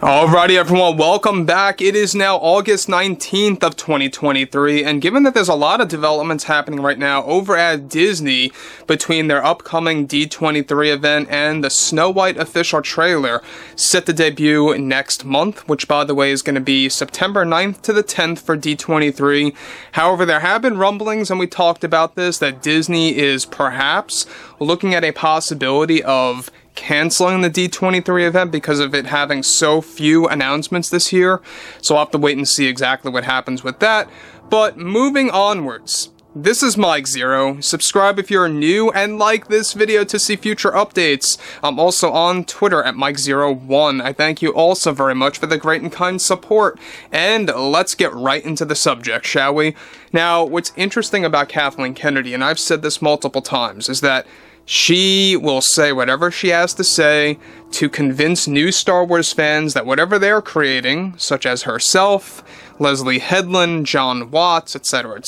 Alrighty everyone, welcome back. It is now August 19th of 2023, and given that there's a lot of developments happening right now over at Disney between their upcoming D23 event and the Snow White official trailer set to debut next month, which by the way is going to be September 9th to the 10th for D23. However, there have been rumblings, and we talked about this, that Disney is perhaps looking at a possibility of canceling the D23 event because of it having so few announcements this year, so I'll have to wait and see exactly what happens with that. But moving onwards, this is Mike Zero. Subscribe if you're new and like this video to see future updates. I'm also on Twitter at Mike01. I thank you all so very much for the great and kind support, and let's get right into the subject, shall we? Now, what's interesting about Kathleen Kennedy, and I've said this multiple times, is that she will say whatever she has to say to convince new Star Wars fans that whatever they're creating, such as herself, Leslye Headland, John Watts, etc.,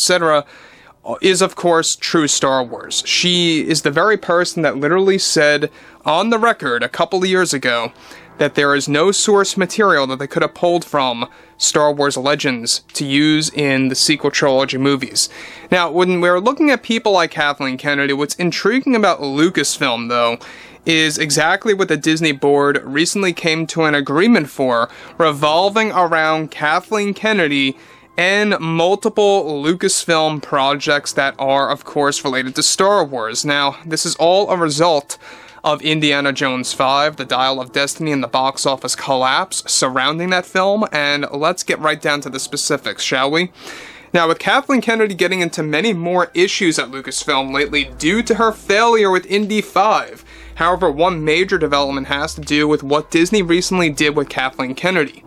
is of course true Star Wars. She is the very person that literally said on the record a couple of years ago that there is no source material that they could have pulled from Star Wars Legends to use in the sequel trilogy movies. Now, when we're looking at people like Kathleen Kennedy, what's intriguing about Lucasfilm, though, is exactly what the Disney board recently came to an agreement for, revolving around Kathleen Kennedy and multiple Lucasfilm projects that are, of course, related to Star Wars. Now, this is all a result of Indiana Jones 5, the Dial of Destiny, and the box office collapse surrounding that film, and let's get right down to the specifics, shall we? Now, with Kathleen Kennedy getting into many more issues at Lucasfilm lately due to her failure with Indy 5, however, one major development has to do with what Disney recently did with Kathleen Kennedy.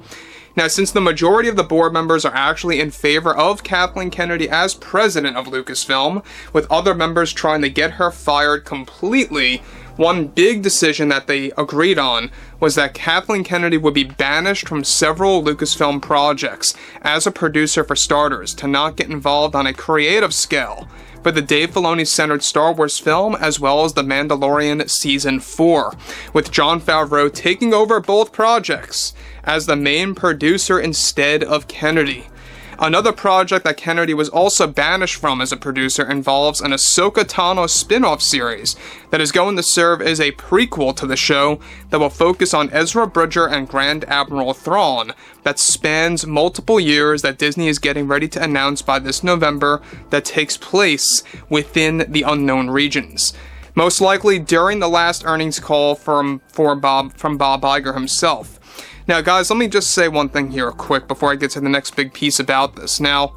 Now, since the majority of the board members are actually in favor of Kathleen Kennedy as president of Lucasfilm, with other members trying to get her fired completely, one big decision that they agreed on was that Kathleen Kennedy would be banished from several Lucasfilm projects as a producer for starters, to not get involved on a creative scale for the Dave Filoni-centered Star Wars film, as well as The Mandalorian Season 4, with Jon Favreau taking over both projects as the main producer instead of Kennedy. Another project that Kennedy was also banished from as a producer involves an Ahsoka Tano spin-off series that is going to serve as a prequel to the show that will focus on Ezra Bridger and Grand Admiral Thrawn, that spans multiple years, that Disney is getting ready to announce by this November, that takes place within the unknown regions. Most likely during the last earnings call from Bob Iger himself. Now, guys, let me just say one thing here quick before I get to the next big piece about this. Now,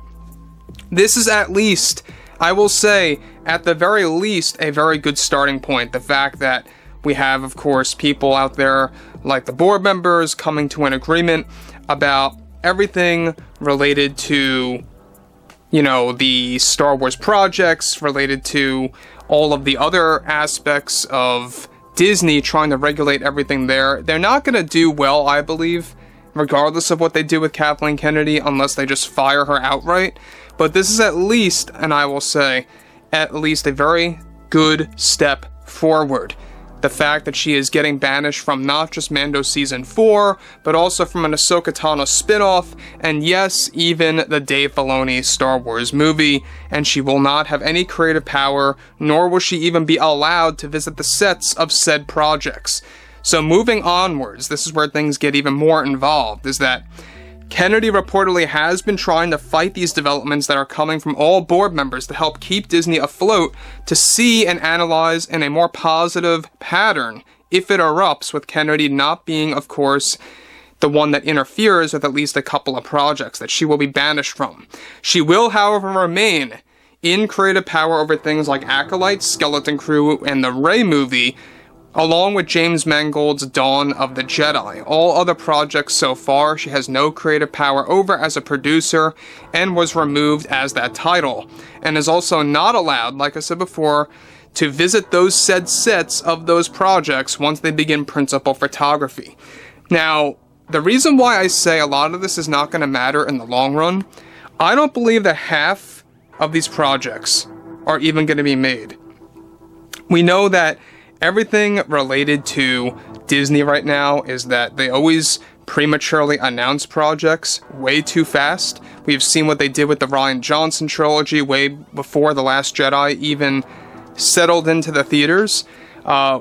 this is at least, I will say, at the very least, a very good starting point. The fact that we have, of course, people out there like the board members coming to an agreement about everything related to, you know, the Star Wars projects, related to all of the other aspects of Disney trying to regulate everything there. They're not going to do well, I believe, regardless of what they do with Kathleen Kennedy, unless they just fire her outright. But this is at least, and I will say, at least a very good step forward. The fact that she is getting banished from not just Mando Season 4, but also from an Ahsoka Tano spin-off, and yes, even the Dave Filoni Star Wars movie, and she will not have any creative power, nor will she even be allowed to visit the sets of said projects. So moving onwards, this is where things get even more involved, is that Kennedy reportedly has been trying to fight these developments that are coming from all board members to help keep Disney afloat, to see and analyze in a more positive pattern if it erupts, with Kennedy not being, of course, the one that interferes with at least a couple of projects that she will be banished from. She will, however, remain in creative power over things like Acolyte, Skeleton Crew, and the Rey movie, along with James Mangold's Dawn of the Jedi. All other projects so far, she has no creative power over as a producer, and was removed as that title, and is also not allowed, like I said before, to visit those said sets of those projects once they begin principal photography. Now, the reason why I say a lot of this is not going to matter in the long run, I don't believe that half of these projects are even going to be made. We know that everything related to Disney right now is that they always prematurely announce projects way too fast. We've seen what they did with the Rian Johnson trilogy way before The Last Jedi even settled into the theaters.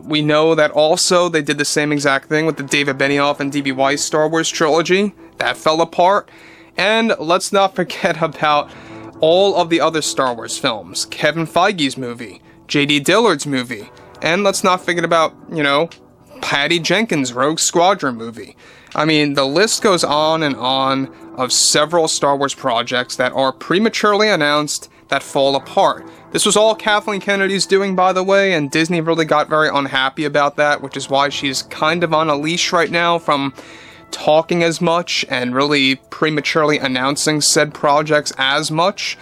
We know that also they did the same exact thing with the David Benioff and D.B. Weiss Star Wars trilogy. That fell apart. And let's not forget about all of the other Star Wars films. Kevin Feige's movie, J.D. Dillard's movie, and let's not forget about, Patty Jenkins' Rogue Squadron movie. I mean, the list goes on and on of several Star Wars projects that are prematurely announced that fall apart. This was all Kathleen Kennedy's doing, by the way, and Disney really got very unhappy about that, which is why she's kind of on a leash right now from talking as much and really prematurely announcing said projects as much.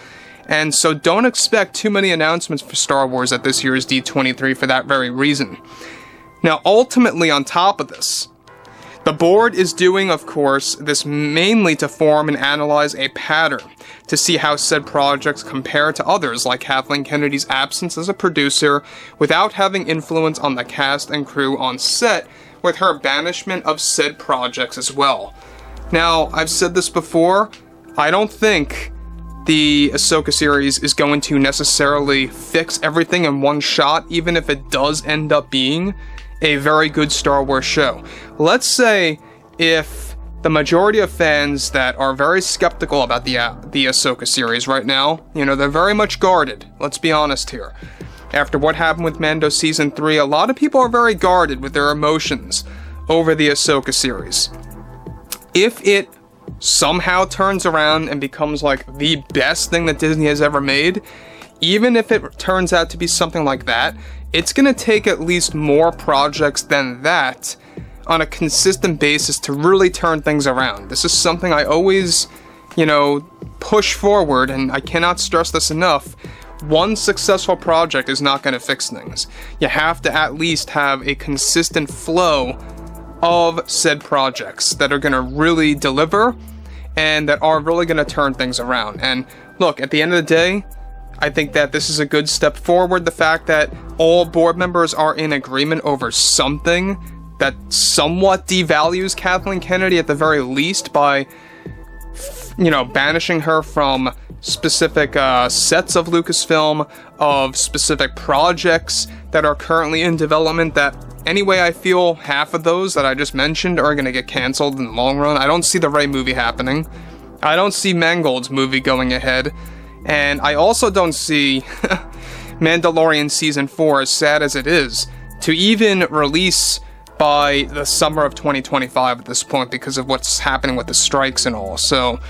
And so don't expect too many announcements for Star Wars at this year's D23 for that very reason. Now, ultimately, on top of this, the board is doing, of course, this mainly to form and analyze a pattern to see how said projects compare to others, like Kathleen Kennedy's absence as a producer without having influence on the cast and crew on set, with her banishment of said projects as well. Now, I've said this before, I don't think the Ahsoka series is going to necessarily fix everything in one shot, even if it does end up being a very good Star Wars show. Let's say if the majority of fans that are very skeptical about the Ahsoka series right now, they're very much guarded, let's be honest here. After what happened with Mando Season 3, a lot of people are very guarded with their emotions over the Ahsoka series. If it somehow turns around and becomes like the best thing that Disney has ever made, even if it turns out to be something like that, it's going to take at least more projects than that on a consistent basis to really turn things around. This is something I always, push forward, and I cannot stress this enough. One successful project is not going to fix things. You have to at least have a consistent flow of said projects that are going to really deliver and that are really going to turn things around. And look, at the end of the day, I think that this is a good step forward. The fact that all board members are in agreement over something that somewhat devalues Kathleen Kennedy at the very least by, banishing her from specific sets of Lucasfilm, of specific projects that are currently in development that, anyway, I feel half of those that I just mentioned are going to get cancelled in the long run. I don't see the Rey movie happening. I don't see Mangolds movie going ahead. And I also don't see Mandalorian Season 4, as sad as it is, to even release by the summer of 2025 at this point because of what's happening with the strikes and all. So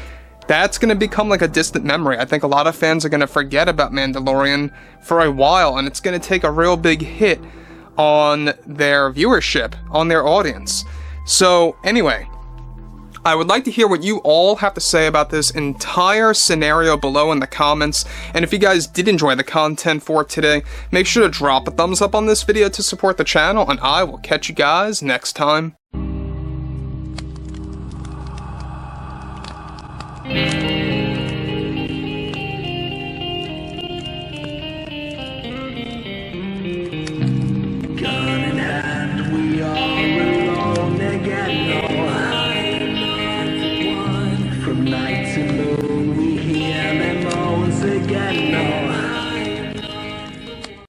that's going to become like a distant memory. I think a lot of fans are going to forget about Mandalorian for a while, and it's going to take a real big hit on their viewership, on their audience. So anyway, I would like to hear what you all have to say about this entire scenario below in the comments, and if you guys did enjoy the content for today, make sure to drop a thumbs up on this video to support the channel, and I will catch you guys next time.